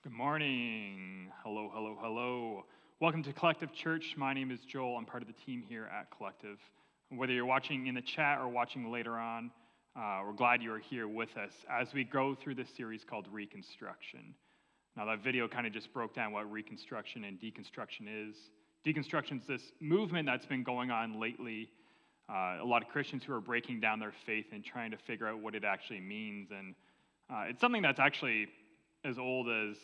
Good morning. Hello, hello, hello. Welcome to Collective Church. My name is Joel. I'm part of the team here at Collective. Whether you're watching in the chat or watching later on, we're glad you are here with us as we go through this series called Reconstruction. Now, that video kind of just broke down what Reconstruction and deconstruction is. Deconstruction is this movement that's been going on lately. A lot of Christians who are breaking down their faith and trying to figure out what it actually means. And it's something that's actually as old as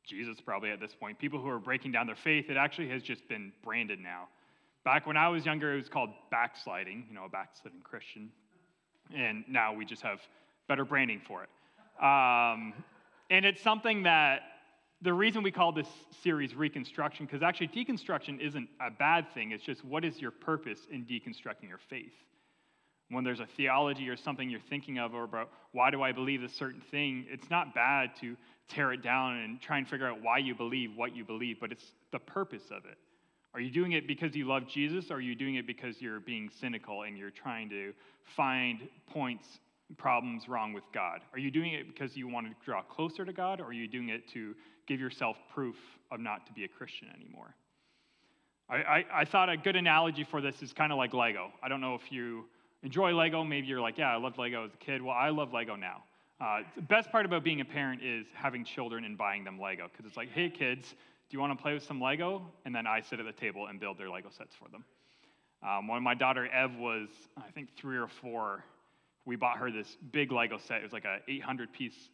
Jesus probably at this point. People who are breaking down their faith, it actually has just been branded now. Back when I was younger, it was called backsliding, a backsliding Christian. And now we just have better branding for it. And it's something that the reason we call this series Reconstruction, because actually deconstruction isn't a bad thing. It's just what is your purpose in deconstructing your faith? When there's a theology or something you're thinking of or about why do I believe a certain thing, it's not bad to tear it down and try and figure out why you believe what you believe, but it's the purpose of it. Are you doing it because you love Jesus, or are you doing it because you're being cynical and you're trying to find problems wrong with God? Are you doing it because you want to draw closer to God, or are you doing it to give yourself proof of not to be a Christian anymore? I thought a good analogy for this is kind of like Lego. I don't know if you enjoy Lego. Maybe you're like, yeah, I loved Lego as a kid. Well, I love Lego now. The best part about being a parent is having children and buying them Lego, because it's like, hey, kids, do you want to play with some Lego? And then I sit at the table and build their Lego sets for them. When my daughter Ev was, I think, 3 or 4, we bought her this big Lego set. It was like a 800-piece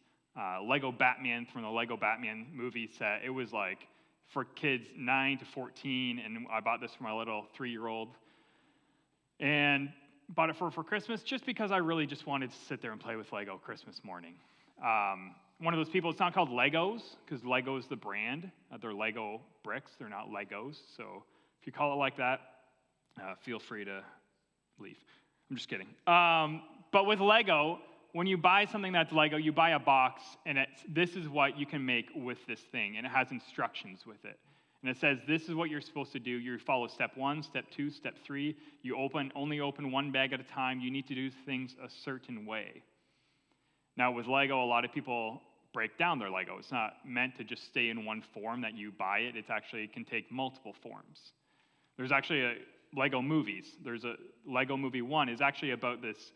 Lego Batman from the Lego Batman movie set. It was like for kids 9 to 14, and I bought this for my little 3-year-old. And bought it for Christmas just because I really just wanted to sit there and play with Lego Christmas morning. One of those people, it's not called Legos, because Lego is the brand. They're Lego bricks. They're not Legos. So if you call it like that, feel free to leave. I'm just kidding. But with Lego, when you buy something that's Lego, you buy a box, and this is what you can make with this thing, and it has instructions with it. And it says, this is what you're supposed to do. You follow step 1, step 2, step 3. You only open one bag at a time. You need to do things a certain way. Now, with Lego, a lot of people break down their Lego. It's not meant to just stay in one form that you buy it. It can take multiple forms. There's actually Lego movies. There's a Lego movie 1 is actually about this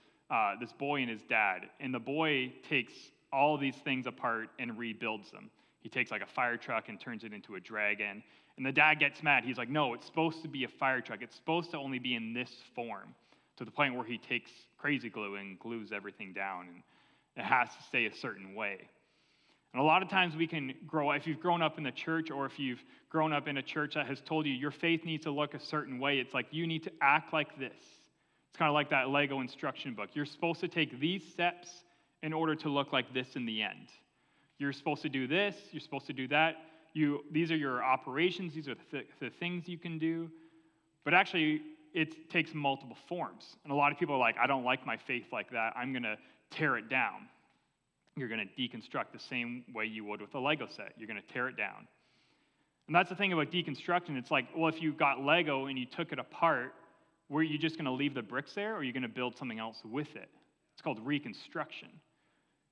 boy and his dad. And the boy takes all these things apart and rebuilds them. He takes like a fire truck and turns it into a dragon. And the dad gets mad. He's like, no, it's supposed to be a fire truck. It's supposed to only be in this form, to the point where he takes crazy glue and glues everything down. And it has to stay a certain way. And a lot of times we can grow, if you've grown up in the church, or if you've grown up in a church that has told you your faith needs to look a certain way, it's like you need to act like this. It's kind of like that Lego instruction book. You're supposed to take these steps in order to look like this in the end. You're supposed to do this, you're supposed to do that. These are your operations, these are the things you can do. But actually, it takes multiple forms. And a lot of people are like, I don't like my faith like that. I'm going to tear it down. You're going to deconstruct the same way you would with a Lego set. You're going to tear it down. And that's the thing about deconstruction. It's like, well, if you got Lego and you took it apart, were you just going to leave the bricks there, or are you going to build something else with it? It's called reconstruction.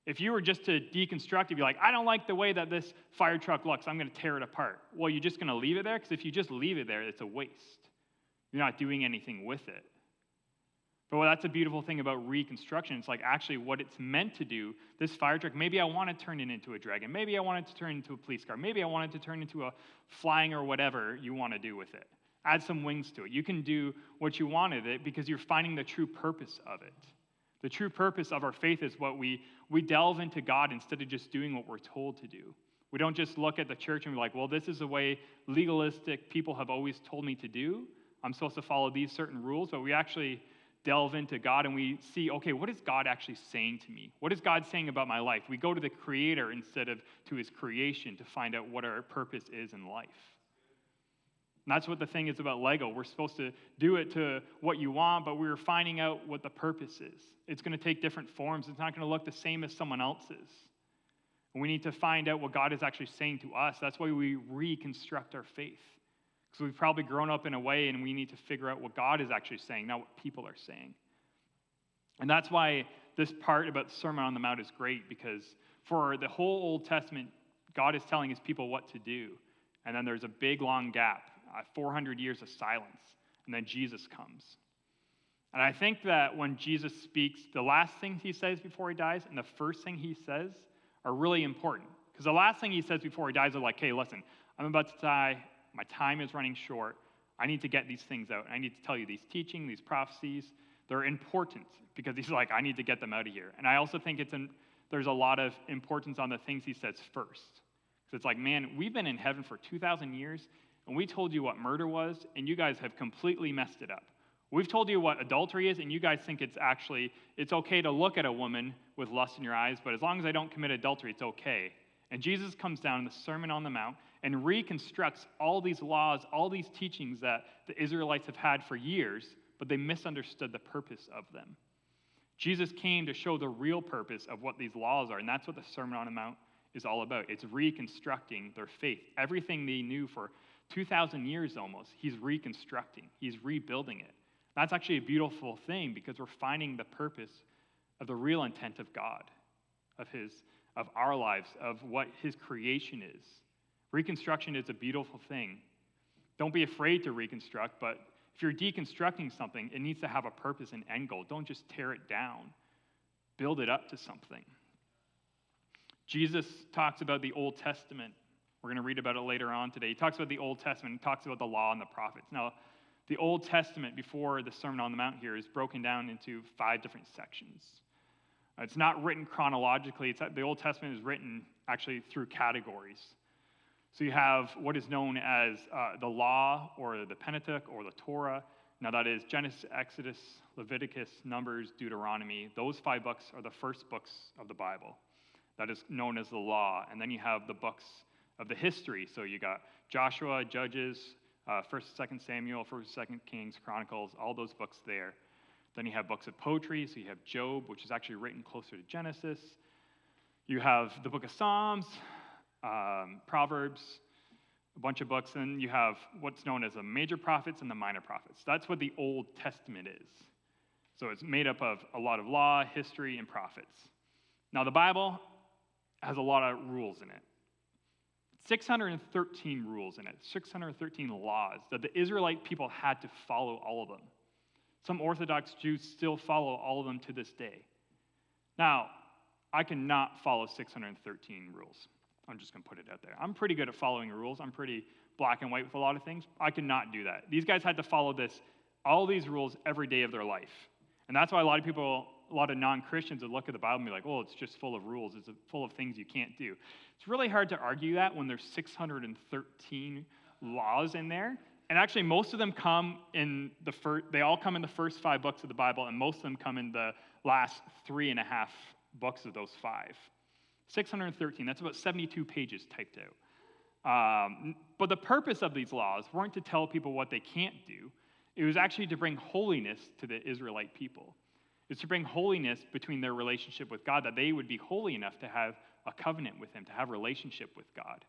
If you were just to deconstruct it, be like, I don't like the way that this fire truck looks, I'm going to tear it apart. Well, you're just going to leave it there? Because if you just leave it there, it's a waste. You're not doing anything with it. But that's a beautiful thing about reconstruction. It's like actually what it's meant to do. This fire truck, maybe I want to turn it into a dragon. Maybe I want it to turn into a police car. Maybe I want it to turn into a flying or whatever you want to do with it. Add some wings to it. You can do what you want with it because you're finding the true purpose of it. The true purpose of our faith is what we delve into God instead of just doing what we're told to do. We don't just look at the church and be like, well, this is the way legalistic people have always told me to do. I'm supposed to follow these certain rules, but we actually delve into God and we see, okay, what is God actually saying to me? What is God saying about my life? We go to the Creator instead of to His creation to find out what our purpose is in life. And that's what the thing is about Lego. We're supposed to do it to what you want, but we're finding out what the purpose is. It's going to take different forms. It's not going to look the same as someone else's. And we need to find out what God is actually saying to us. That's why we reconstruct our faith. Because we've probably grown up in a way, and we need to figure out what God is actually saying, not what people are saying. And that's why this part about the Sermon on the Mount is great, because for the whole Old Testament God is telling his people what to do. And then there's a big, long gap, 400 years of silence. And then Jesus comes. And I think that when Jesus speaks, the last thing he says before he dies and the first thing he says are really important. Because the last thing he says before he dies are like, hey, listen, I'm about to die. My time is running short. I need to get these things out. I need to tell you these teaching, these prophecies. They're important because he's like, I need to get them out of here. And I also think there's a lot of importance on the things he says first. Because it's like, man, we've been in heaven for 2,000 years, and we told you what murder was, and you guys have completely messed it up. We've told you what adultery is, and you guys think it's okay to look at a woman with lust in your eyes, but as long as I don't commit adultery, it's okay. And Jesus comes down in the Sermon on the Mount and reconstructs all these laws, all these teachings that the Israelites have had for years, but they misunderstood the purpose of them. Jesus came to show the real purpose of what these laws are, and that's what the Sermon on the Mount is all about. It's reconstructing their faith. Everything they knew for 2,000 years almost, he's reconstructing. He's rebuilding it. That's actually a beautiful thing because we're finding the purpose of the real intent of God, of our lives, of what his creation is. Reconstruction is a beautiful thing. Don't be afraid to reconstruct, but if you're deconstructing something, it needs to have a purpose and end goal. Don't just tear it down. Build it up to something. Jesus talks about the Old Testament. We're going to read about it later on today. He talks about the Old Testament. He talks about the law and the prophets. Now, the Old Testament before the Sermon on the Mount here is broken down into 5 different sections. It's not written chronologically. The Old Testament is written actually through categories. So you have what is known as the law or the Pentateuch or the Torah. Now that is Genesis, Exodus, Leviticus, Numbers, Deuteronomy. Those 5 books are the first books of the Bible. That is known as the law. And then you have the books of the history. So you got Joshua, Judges, 1st, 2nd Samuel, 1st, 2nd Kings, Chronicles, all those books there. Then you have books of poetry, so you have Job, which is actually written closer to Genesis. You have the book of Psalms, Proverbs, a bunch of books. And you have what's known as the major prophets and the minor prophets. That's what the Old Testament is. So it's made up of a lot of law, history, and prophets. Now the Bible has a lot of rules in it. 613 rules in it, 613 laws that the Israelite people had to follow all of them. Some Orthodox Jews still follow all of them to this day. Now, I cannot follow 613 rules. I'm just going to put it out there. I'm pretty good at following rules. I'm pretty black and white with a lot of things. I cannot do that. These guys had to follow all these rules every day of their life. And that's why a lot of non-Christians would look at the Bible and be like, oh, it's just full of rules. It's full of things you can't do. It's really hard to argue that when there's 613 laws in there. And actually, most of them come in they all come in the first 5 books of the Bible, and most of them come in the last 3.5 books of those 5. 613, that's about 72 pages typed out. But the purpose of these laws weren't to tell people what they can't do. It was actually to bring holiness to the Israelite people. It's to bring holiness between their relationship with God, that they would be holy enough to have a covenant with him, to have a relationship with God.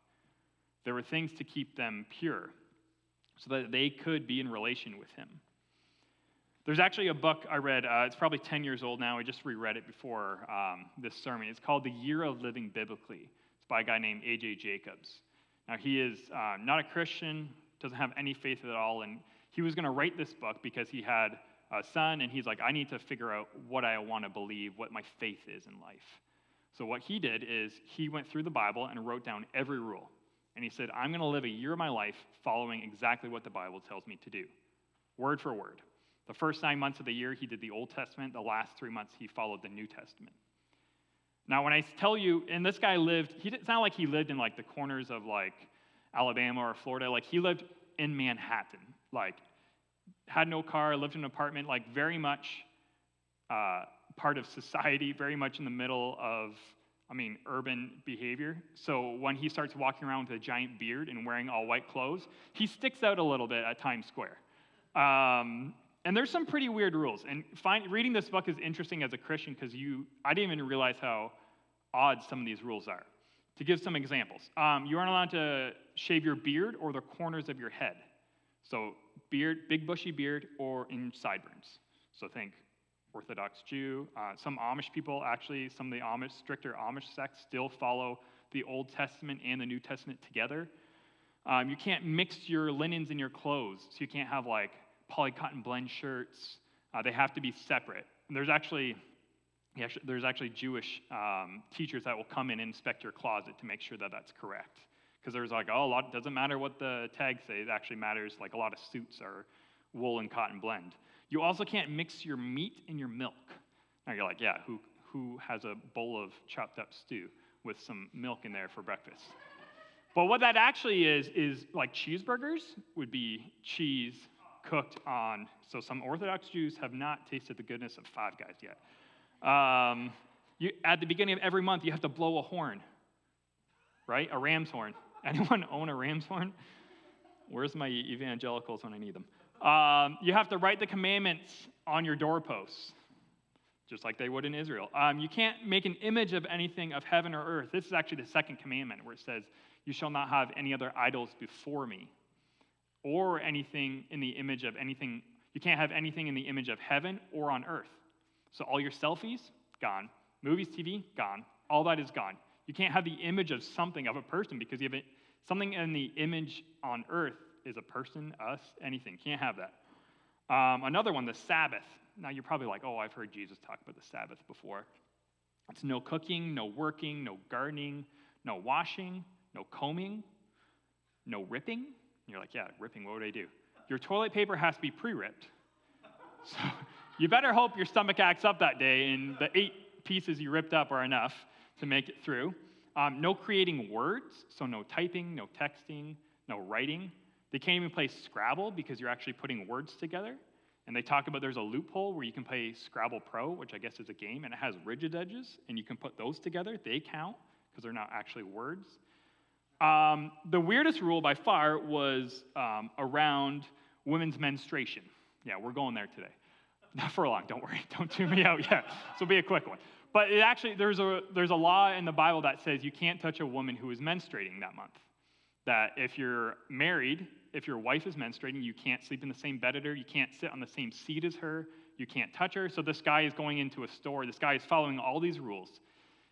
There were things to keep them pure so that they could be in relation with him. There's actually a book I read. It's probably 10 years old now. I just reread it before this sermon. It's called The Year of Living Biblically. It's by a guy named A.J. Jacobs. Now, he is not a Christian, doesn't have any faith at all, and he was going to write this book because he had a son, and he's like, I need to figure out what I want to believe, what my faith is in life. So what he did is he went through the Bible and wrote down every rule. And he said, I'm going to live a year of my life following exactly what the Bible tells me to do, word for word. The first 9 months of the year, he did the Old Testament. The last 3 months, he followed the New Testament. Now, when I tell you, and this guy it's not like he lived in like the corners of like Alabama or Florida. Like he lived in Manhattan, like had no car, lived in an apartment, like very much part of society, very much in the middle of, urban behavior. So when he starts walking around with a giant beard and wearing all white clothes, he sticks out a little bit at Times Square. And there's some pretty weird rules. And reading this book is interesting as a Christian because I didn't even realize how odd some of these rules are. To give some examples, you aren't allowed to shave your beard or the corners of your head. So beard, big bushy beard, or in sideburns. So think Orthodox Jew. Some Amish people, actually, some of the stricter Amish sects still follow the Old Testament and the New Testament together. You can't mix your linens and your clothes, so you can't have like poly cotton blend shirts. They have to be separate. And there's actually Jewish teachers that will come in and inspect your closet to make sure that that's correct. Because there's like, it doesn't matter what the tags say. It actually matters, like a lot of suits are wool and cotton blend. You also can't mix your meat and your milk. Now you're like, yeah, who has a bowl of chopped up stew with some milk in there for breakfast? But what that actually is like cheeseburgers would be cheese cooked on, so some Orthodox Jews have not tasted the goodness of Five Guys yet. At the beginning of every month, you have to blow a horn, right? A ram's horn. Anyone own a ram's horn? Where's my evangelicals when I need them? You have to write the commandments on your doorposts, just like they would in Israel. You can't make an image of anything of heaven or earth. This is actually the second commandment where it says, you shall not have any other idols before me, or anything in the image of anything. You can't have anything in the image of heaven or on earth. So all your selfies, gone. Movies, TV, gone. All that is gone. You can't have the image of something, of a person, because you have something in the image on earth is a person, us, anything. Can't have that. Another one, the Sabbath. Now you're probably like, I've heard Jesus talk about the Sabbath before. It's no cooking, no working, no gardening, no washing, no combing, no ripping. And you're like, yeah, ripping, what would I do? Your toilet paper has to be pre-ripped. So you better hope your stomach acts up that day and the 8 pieces you ripped up are enough to make it through. No creating words, so no typing, no texting, no writing. They can't even play Scrabble because you're actually putting words together. And they talk about there's a loophole where you can play Scrabble Pro, which I guess is a game, and it has rigid edges, and you can put those together. They count because they're not actually words. The weirdest rule by far was around women's menstruation. Yeah, we're going there today. Not for long, don't worry. Don't tune me out yet. This will be a quick one. But it actually, there's a law in the Bible that says you can't touch a woman who is menstruating that month. That if you're married, if your wife is menstruating, you can't sleep in the same bed as her, you can't sit on the same seat as her, you can't touch her. So this guy is going into a store, this guy is following all these rules,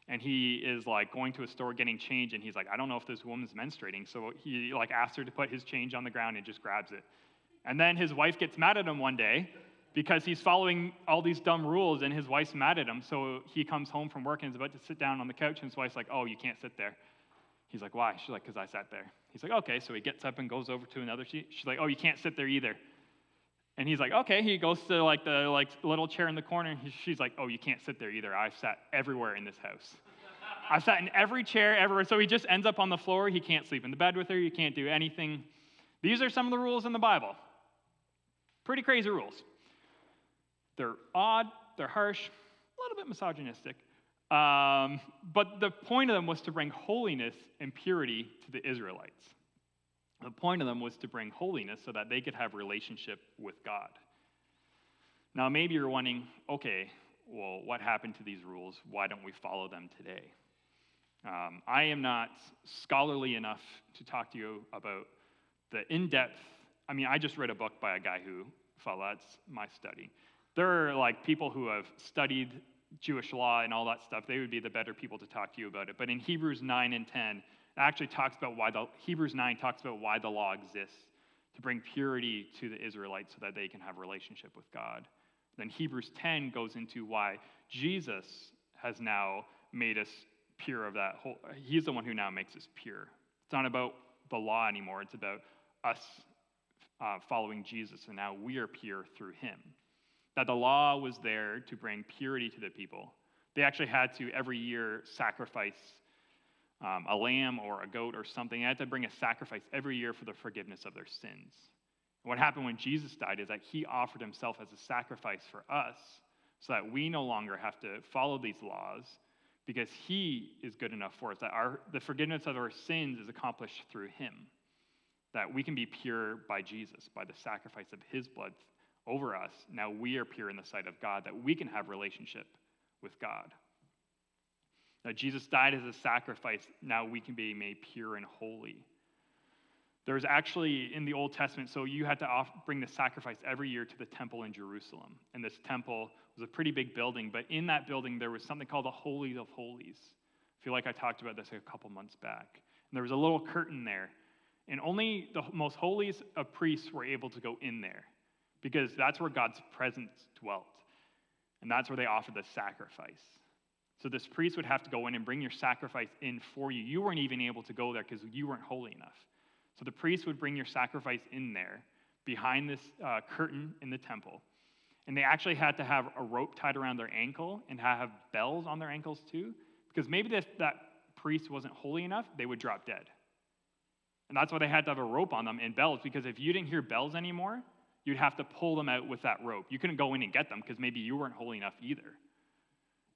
and he is like going to a store getting change, and he's like, I don't know if this woman's menstruating. So he like asks her to put his change on the ground and just grabs it. And then his wife gets mad at him one day, because he's following all these dumb rules, and his wife's mad at him. So he comes home from work and is about to sit down on the couch, and his wife's like, you can't sit there. He's like, why? She's like, because I sat there. He's like, okay. So he gets up and goes over to another seat. She's like, you can't sit there either. And he's like, okay. He goes to the little chair in the corner. She's like, you can't sit there either. I've sat everywhere in this house. I've sat in every chair everywhere. So he just ends up on the floor. He can't sleep in the bed with her. You can't do anything. These are some of the rules in the Bible. Pretty crazy rules. They're odd, they're harsh, a little bit misogynistic. But the point of them was to bring holiness and purity to the Israelites. The point of them was to bring holiness so that they could have relationship with God. Now, maybe you're wondering, okay, well, what happened to these rules? Why don't we follow them today? I am not scholarly enough to talk to you about the in-depth. I just read a book by a guy who that's my study. There are like people who have studied Jewish law and all that stuff. They would be the better people to talk to you about it. But in Hebrews 9 and 10, it actually talks about Hebrews 9 talks about why the law exists, to bring purity to the Israelites so that they can have a relationship with God. Then Hebrews 10 goes into why Jesus has now made us pure of that whole. He's the one who now makes us pure. It's not about the law anymore. It's about us following Jesus, and now we are pure through him. That the law was there to bring purity to the people. They actually had to, every year, sacrifice a lamb or a goat or something. They had to bring a sacrifice every year for the forgiveness of their sins. And what happened when Jesus died is that he offered himself as a sacrifice for us so that we no longer have to follow these laws because he is good enough for us, that the forgiveness of our sins is accomplished through him. That we can be pure by Jesus, by the sacrifice of his blood over us. Now we are pure in the sight of God, that we can have relationship with God. Now Jesus died as a sacrifice. Now we can be made pure and holy. There's actually in the Old Testament, so you had to bring the sacrifice every year to the temple in Jerusalem. And this temple was a pretty big building, but in that building there was something called the Holy of Holies. I feel like I talked about this a couple months back. And there was a little curtain there. And only the most holiest of priests were able to go in there because that's where God's presence dwelt. And that's where they offered the sacrifice. So this priest would have to go in and bring your sacrifice in for you. You weren't even able to go there because you weren't holy enough. So the priest would bring your sacrifice in there behind this curtain in the temple. And they actually had to have a rope tied around their ankle and have bells on their ankles too. Because maybe if that priest wasn't holy enough, they would drop dead. And that's why they had to have a rope on them and bells, because if you didn't hear bells anymore, you'd have to pull them out with that rope. You couldn't go in and get them because maybe you weren't holy enough either.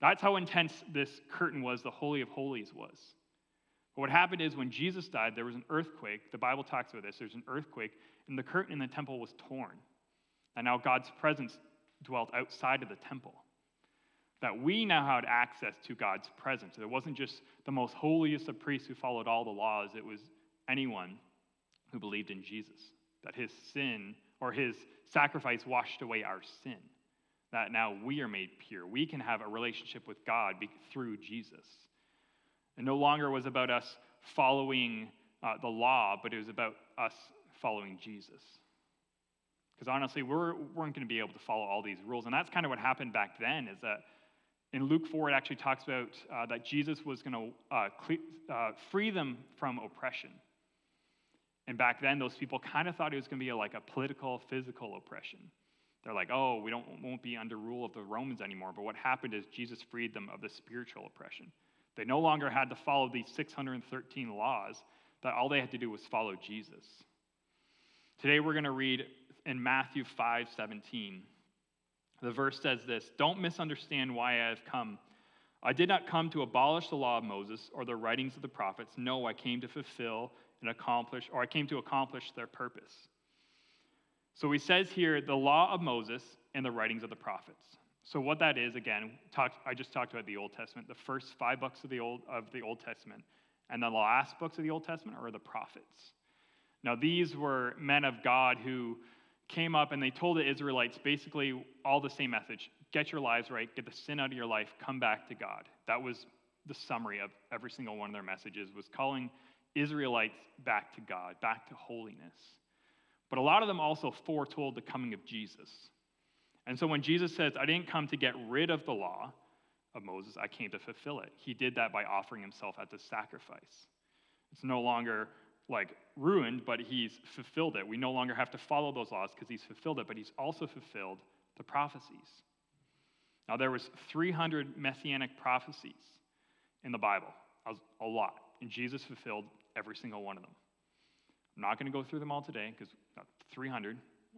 That's how intense this curtain was, the Holy of Holies was. But what happened is when Jesus died, there was an earthquake. The Bible talks about this. There's an earthquake, and the curtain in the temple was torn. And now God's presence dwelt outside of the temple. That we now had access to God's presence. It wasn't just the most holiest of priests who followed all the laws. It was anyone who believed in Jesus. That his sin or his sacrifice washed away our sin. That now we are made pure. We can have a relationship with God through Jesus. It no longer was about us following the law, but it was about us following Jesus. Because honestly, we weren't going to be able to follow all these rules. And that's kind of what happened back then, is that in Luke 4, it actually talks about that Jesus was going to free them from oppression. And back then, those people kind of thought it was going to be like a political, physical oppression. They're like, oh, we won't be under rule of the Romans anymore. But what happened is Jesus freed them of the spiritual oppression. They no longer had to follow these 613 laws, that all they had to do was follow Jesus. Today we're going to read in Matthew 5:17. The verse says this: "Don't misunderstand why I have come. I did not come to abolish the law of Moses or the writings of the prophets. No, I came to fulfill and accomplish, or I came to accomplish their purpose." So he says here, the law of Moses and the writings of the prophets. So what that is, again, I just talked about the Old Testament. The first 5 books of the Old Testament, and the last books of the Old Testament are the prophets. Now these were men of God who came up and they told the Israelites basically all the same message: get your lives right, get the sin out of your life, come back to God. That was the summary of every single one of their messages, was calling Israelites back to God, back to holiness. But a lot of them also foretold the coming of Jesus. And so when Jesus says, I didn't come to get rid of the law of Moses, I came to fulfill it. He did that by offering himself as a sacrifice. It's no longer like ruined, but he's fulfilled it. We no longer have to follow those laws because he's fulfilled it, but he's also fulfilled the prophecies. Now there was 300 messianic prophecies in the Bible, a lot, and Jesus fulfilled every single one of them. I'm not going to go through them all today because 300.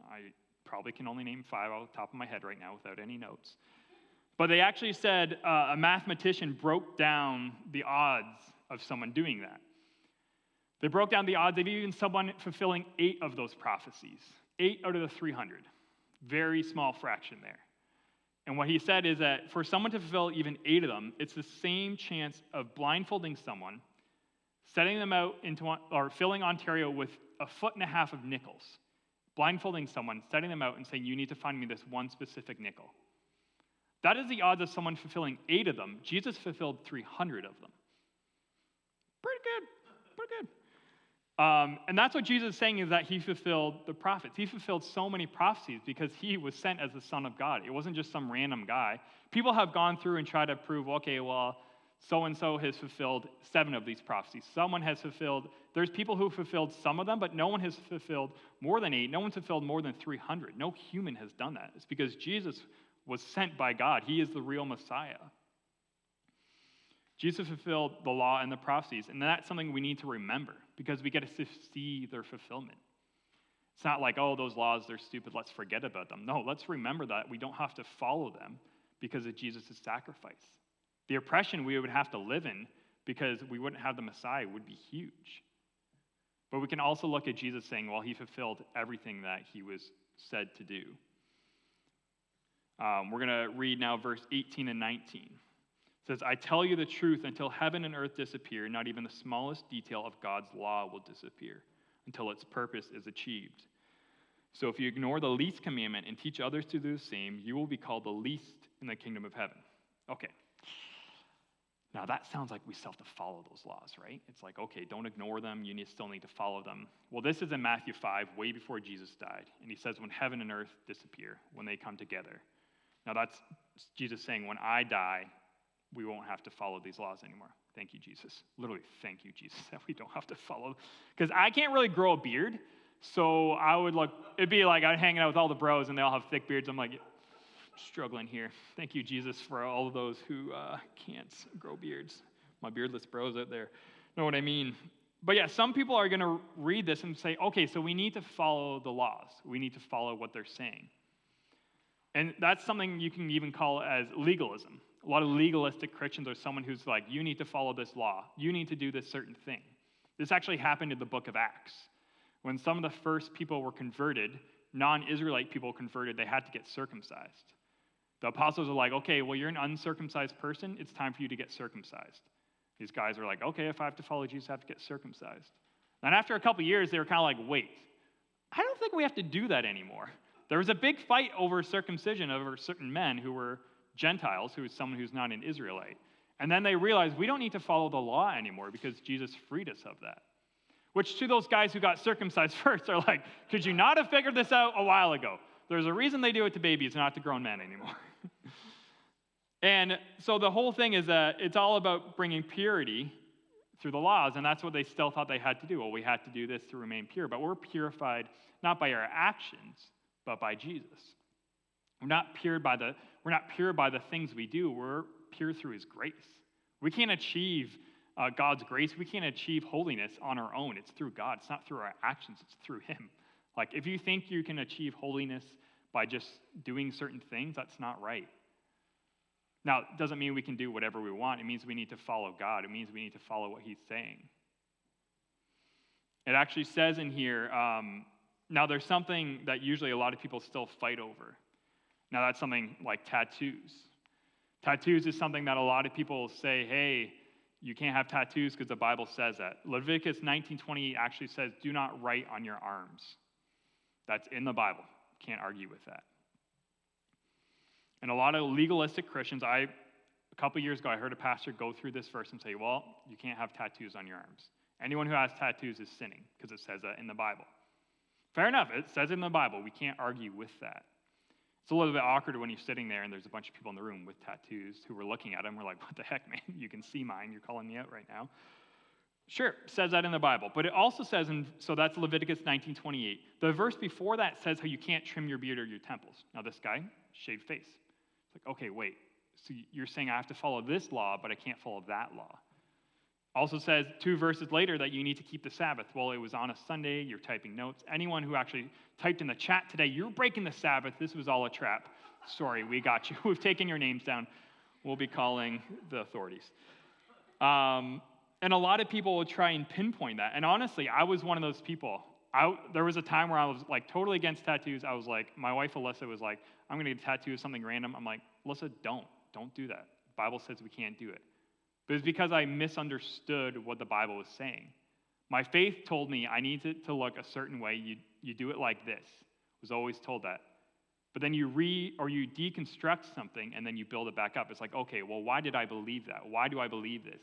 I probably can only name 5 off the top of my head right now without any notes. But they actually said a mathematician broke down the odds of someone doing that. They broke down the odds of even someone fulfilling 8 of those prophecies. 8 out of the 300. Very small fraction there. And what he said is that for someone to fulfill even 8 of them, it's the same chance of blindfolding someone, setting them out or filling Ontario with 1.5 feet of nickels, blindfolding someone, setting them out and saying, you need to find me this one specific nickel. That is the odds of someone fulfilling 8 of them. Jesus fulfilled 300 of them. Pretty good. And that's what Jesus is saying, is that he fulfilled the prophets. He fulfilled so many prophecies because he was sent as the Son of God. It wasn't just some random guy. People have gone through and tried to prove, okay, well, so-and-so has fulfilled 7 of these prophecies. Someone has fulfilled, there's people who fulfilled some of them, but no one has fulfilled more than 8. No one's fulfilled more than 300. No human has done that. It's because Jesus was sent by God. He is the real Messiah. Jesus fulfilled the law and the prophecies, and that's something we need to remember because we get to see their fulfillment. It's not like, oh, those laws, they're stupid, let's forget about them. No, let's remember that we don't have to follow them because of Jesus' sacrifice. The oppression we would have to live in because we wouldn't have the Messiah would be huge. But we can also look at Jesus saying, well, he fulfilled everything that he was said to do. We're going to read now verse 18 and 19. It says, I tell you the truth, until heaven and earth disappear, not even the smallest detail of God's law will disappear until its purpose is achieved. So if you ignore the least commandment and teach others to do the same, you will be called the least in the kingdom of heaven. Okay. Now, that sounds like we still have to follow those laws, right? It's like, okay, don't ignore them. You still need to follow them. Well, this is in Matthew 5, way before Jesus died. And he says, when heaven and earth disappear, when they come together. Now, that's Jesus saying, when I die, we won't have to follow these laws anymore. Thank you, Jesus. Literally, thank you, Jesus, that we don't have to follow. Because I can't really grow a beard. So I would it'd be like I'm hanging out with all the bros and they all have thick beards. I'm like, struggling here. Thank you, Jesus, for all of those who can't grow beards. My beardless bros out there know what I mean. But yeah, some people are going to read this and say, okay, so we need to follow the laws. We need to follow what they're saying. And that's something you can even call as legalism. A lot of legalistic Christians are someone who's like, you need to follow this law. You need to do this certain thing. This actually happened in the book of Acts. When some of the first people were converted, non-Israelite people converted, they had to get circumcised. The apostles are like, okay, well, you're an uncircumcised person. It's time for you to get circumcised. These guys are like, okay, if I have to follow Jesus, I have to get circumcised. And after a couple years, they were kind of like, wait, I don't think we have to do that anymore. There was a big fight over circumcision over certain men who were Gentiles, who was someone who's not an Israelite. And then they realized we don't need to follow the law anymore because Jesus freed us of that. Which to those guys who got circumcised first are like, could you not have figured this out a while ago? There's a reason they do it to babies, not to grown men anymore. And so the whole thing is that it's all about bringing purity through the laws, and that's what they still thought they had to do. Well, we had to do this to remain pure, but we're purified not by our actions, but by Jesus. We're not pure by the things we do. We're pure through his grace. We can't achieve God's grace. We can't achieve holiness on our own. It's through God. It's not through our actions. It's through him. Like, if you think you can achieve holiness by just doing certain things, that's not right. Now, it doesn't mean we can do whatever we want. It means we need to follow God. It means we need to follow what he's saying. It actually says in here, now there's something that usually a lot of people still fight over. Now, that's something like tattoos. Tattoos is something that a lot of people say, hey, you can't have tattoos because the Bible says that. Leviticus 19:28 actually says, do not write on your arms. That's in the Bible. Can't argue with that. And a lot of legalistic Christians, a couple years ago, I heard a pastor go through this verse and say, well, you can't have tattoos on your arms. Anyone who has tattoos is sinning because it says that in the Bible. Fair enough. It says in the Bible. We can't argue with that. It's a little bit awkward when you're sitting there and there's a bunch of people in the room with tattoos who were looking at them. We're like, what the heck, man? You can see mine. You're calling me out right now. Sure, it says that in the Bible. But it also says, so that's Leviticus 19:28. The verse before that says how you can't trim your beard or your temples. Now this guy, shaved face. It's like, okay, wait. So you're saying I have to follow this law, but I can't follow that law. Also says 2 verses later that you need to keep the Sabbath. Well, it was on a Sunday. You're typing notes. Anyone who actually typed in the chat today, you're breaking the Sabbath. This was all a trap. Sorry, we got you. We've taken your names down. We'll be calling the authorities. And a lot of people will try and pinpoint that. And honestly, I was one of those people. There was a time where I was like totally against tattoos. I was like, my wife Alyssa was like, I'm going to get a tattoo of something random. I'm like, Alyssa, don't do that. The Bible says we can't do it. But it's because I misunderstood what the Bible was saying. My faith told me I needed to look a certain way. You do it like this. I was always told that. But then you deconstruct something and then you build it back up. It's like, okay, well, why did I believe that? Why do I believe this?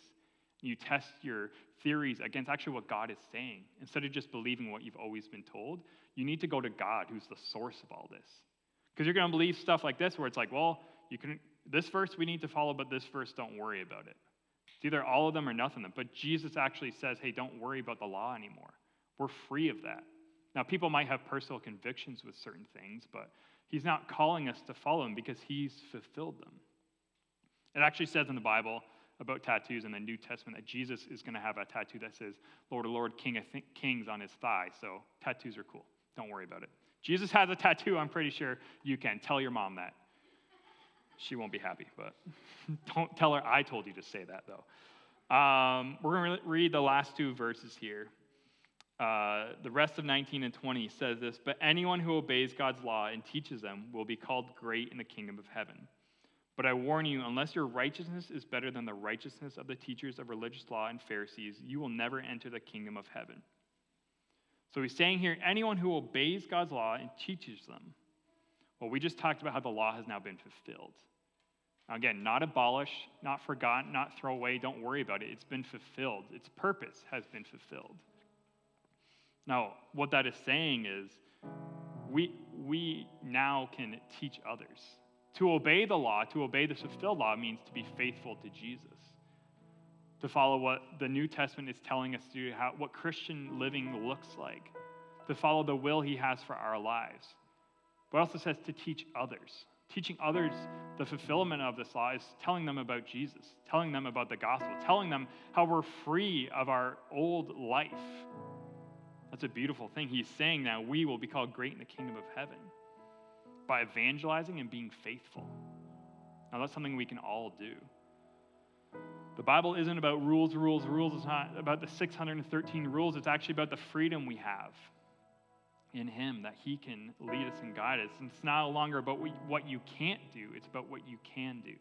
You test your theories against actually what God is saying. Instead of just believing what you've always been told, you need to go to God, who's the source of all this. Because you're going to believe stuff like this where it's like, well, this verse we need to follow, but this verse, don't worry about it. It's either all of them or nothing of them. But Jesus actually says, hey, don't worry about the law anymore. We're free of that. Now, people might have personal convictions with certain things, but he's not calling us to follow him because he's fulfilled them. It actually says in the Bible about tattoos in the New Testament that Jesus is going to have a tattoo that says, Lord, Lord, King of Kings on his thigh. So tattoos are cool. Don't worry about it. Jesus has a tattoo. I'm pretty sure you can. Tell your mom that. She won't be happy, but don't tell her I told you to say that, though. We're going to read the last 2 verses here. The rest of 19 and 20 says this, but anyone who obeys God's law and teaches them will be called great in the kingdom of heaven. But I warn you, unless your righteousness is better than the righteousness of the teachers of religious law and Pharisees, you will never enter the kingdom of heaven. So he's saying here, anyone who obeys God's law and teaches them. Well, we just talked about how the law has now been fulfilled. Again, not abolish, not forgotten, not throw away. Don't worry about it. It's been fulfilled. Its purpose has been fulfilled. Now, what that is saying is we now can teach others. To obey the law, to obey the fulfilled law, means to be faithful to Jesus. To follow what the New Testament is telling us to do, what Christian living looks like. To follow the will he has for our lives. But it also says to teach others. Teaching others the fulfillment of this law is telling them about Jesus, telling them about the gospel, telling them how we're free of our old life. That's a beautiful thing. He's saying that we will be called great in the kingdom of heaven by evangelizing and being faithful. Now, that's something we can all do. The Bible isn't about rules. It's not about the 613 rules. It's actually about the freedom we have in him, that he can lead us and guide us. And it's no longer about what you can't do. It's about what you can do.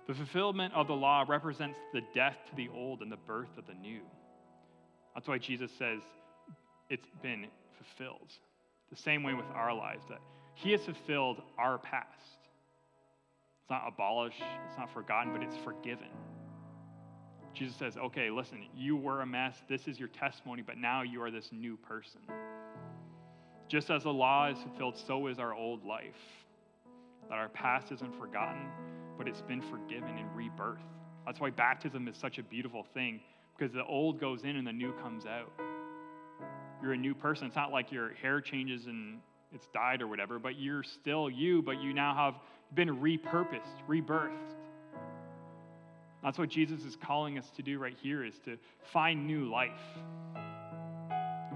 The fulfillment of the law represents the death to the old and the birth of the new. That's why Jesus says it's been fulfilled. The same way with our lives, that he has fulfilled our past. It's not abolished, it's not forgotten, but it's forgiven. Jesus says, okay, listen, you were a mess, this is your testimony, but now you are this new person. Just as the law is fulfilled, so is our old life. That our past isn't forgotten, but it's been forgiven and rebirth. That's why baptism is such a beautiful thing, because the old goes in and the new comes out. You're a new person. It's not like your hair changes and it's dyed or whatever, but you're still you, but you now have been repurposed, rebirthed. That's what Jesus is calling us to do right here, is to find new life.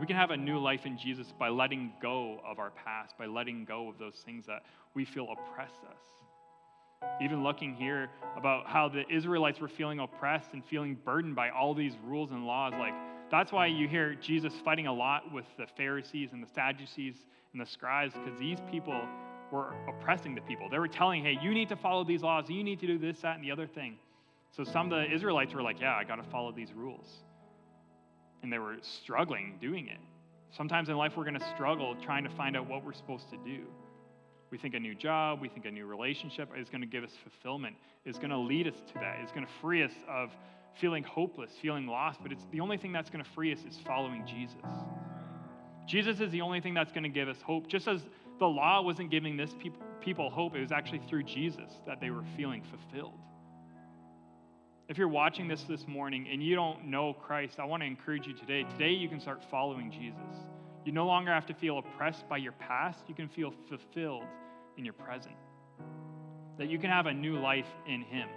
We can have a new life in Jesus by letting go of our past, by letting go of those things that we feel oppress us. Even looking here about how the Israelites were feeling oppressed and feeling burdened by all these rules and laws, like that's why you hear Jesus fighting a lot with the Pharisees and the Sadducees and the scribes, because these people were oppressing the people. They were telling, hey, you need to follow these laws, you need to do this, that, and the other thing. So some of the Israelites were like, yeah, I got to follow these rules. And they were struggling doing it. Sometimes in life we're going to struggle trying to find out what we're supposed to do. We think a new job, we think a new relationship is going to give us fulfillment, is going to lead us to that, is going to free us of feeling hopeless, feeling lost, but it's the only thing that's going to free us is following Jesus. Jesus is the only thing that's going to give us hope. Just as the law wasn't giving this people hope, it was actually through Jesus that they were feeling fulfilled. If you're watching this morning and you don't know Christ, I want to encourage you today. Today you can start following Jesus. You no longer have to feel oppressed by your past. You can feel fulfilled in your present. That you can have a new life in him.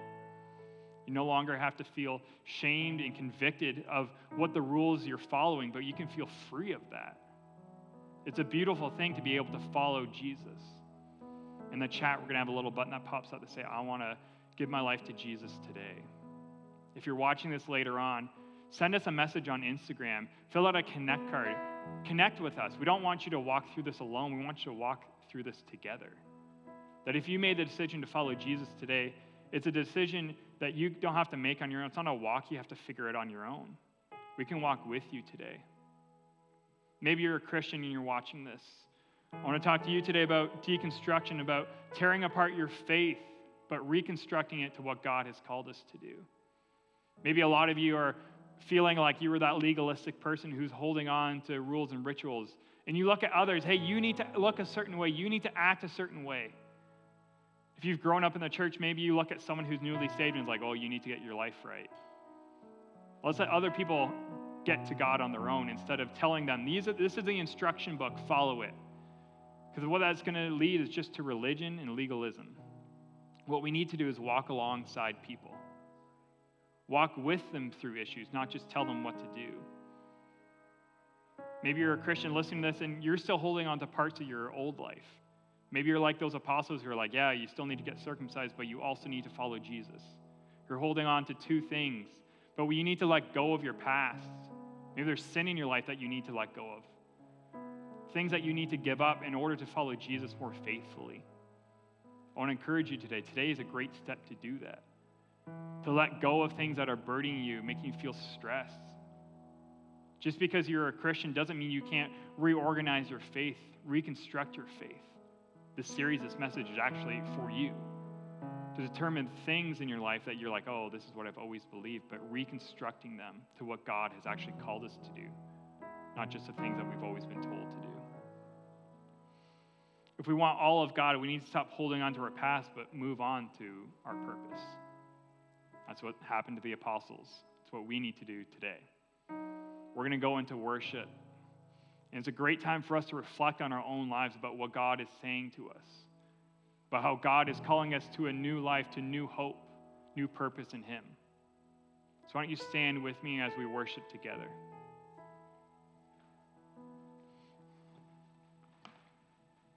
You no longer have to feel shamed and convicted of what the rules you're following, but you can feel free of that. It's a beautiful thing to be able to follow Jesus. In the chat, we're going to have a little button that pops up to say, I want to give my life to Jesus today. If you're watching this later on, send us a message on Instagram. Fill out a connect card. Connect with us. We don't want you to walk through this alone. We want you to walk through this together. That if you made the decision to follow Jesus today, it's a decision that you don't have to make on your own. It's not a walk you have to figure it on your own. We can walk with you today. Maybe you're a Christian and you're watching this. I want to talk to you today about deconstruction, about tearing apart your faith, but reconstructing it to what God has called us to do. Maybe a lot of you are feeling like you were that legalistic person who's holding on to rules and rituals. And you look at others, hey, you need to look a certain way. You need to act a certain way. If you've grown up in the church, maybe you look at someone who's newly saved and is like, oh, you need to get your life right. Let's let other people get to God on their own instead of telling them, this is the instruction book, follow it. Because what that's going to lead is just to religion and legalism. What we need to do is walk alongside people. Walk with them through issues, not just tell them what to do. Maybe you're a Christian listening to this and you're still holding on to parts of your old life. Maybe you're like those apostles who are like, yeah, you still need to get circumcised, but you also need to follow Jesus. You're holding on to two things, but you need to let go of your past. Maybe there's sin in your life that you need to let go of. Things that you need to give up in order to follow Jesus more faithfully. I want to encourage you today. Today is a great step to do that. To let go of things that are burdening you, making you feel stressed. Just because you're a Christian doesn't mean you can't reorganize your faith, reconstruct your faith. This series, this message is actually for you. to determine things in your life that you're like, oh, this is what I've always believed, but reconstructing them to what God has actually called us to do, not just the things that we've always been told to do. If we want all of God, we need to stop holding on to our past, but move on to our purpose. That's what happened to the apostles. It's what we need to do today. We're going to go into worship. And it's a great time for us to reflect on our own lives about what God is saying to us, about how God is calling us to a new life, to new hope, new purpose in Him. So why don't you stand with me as we worship together?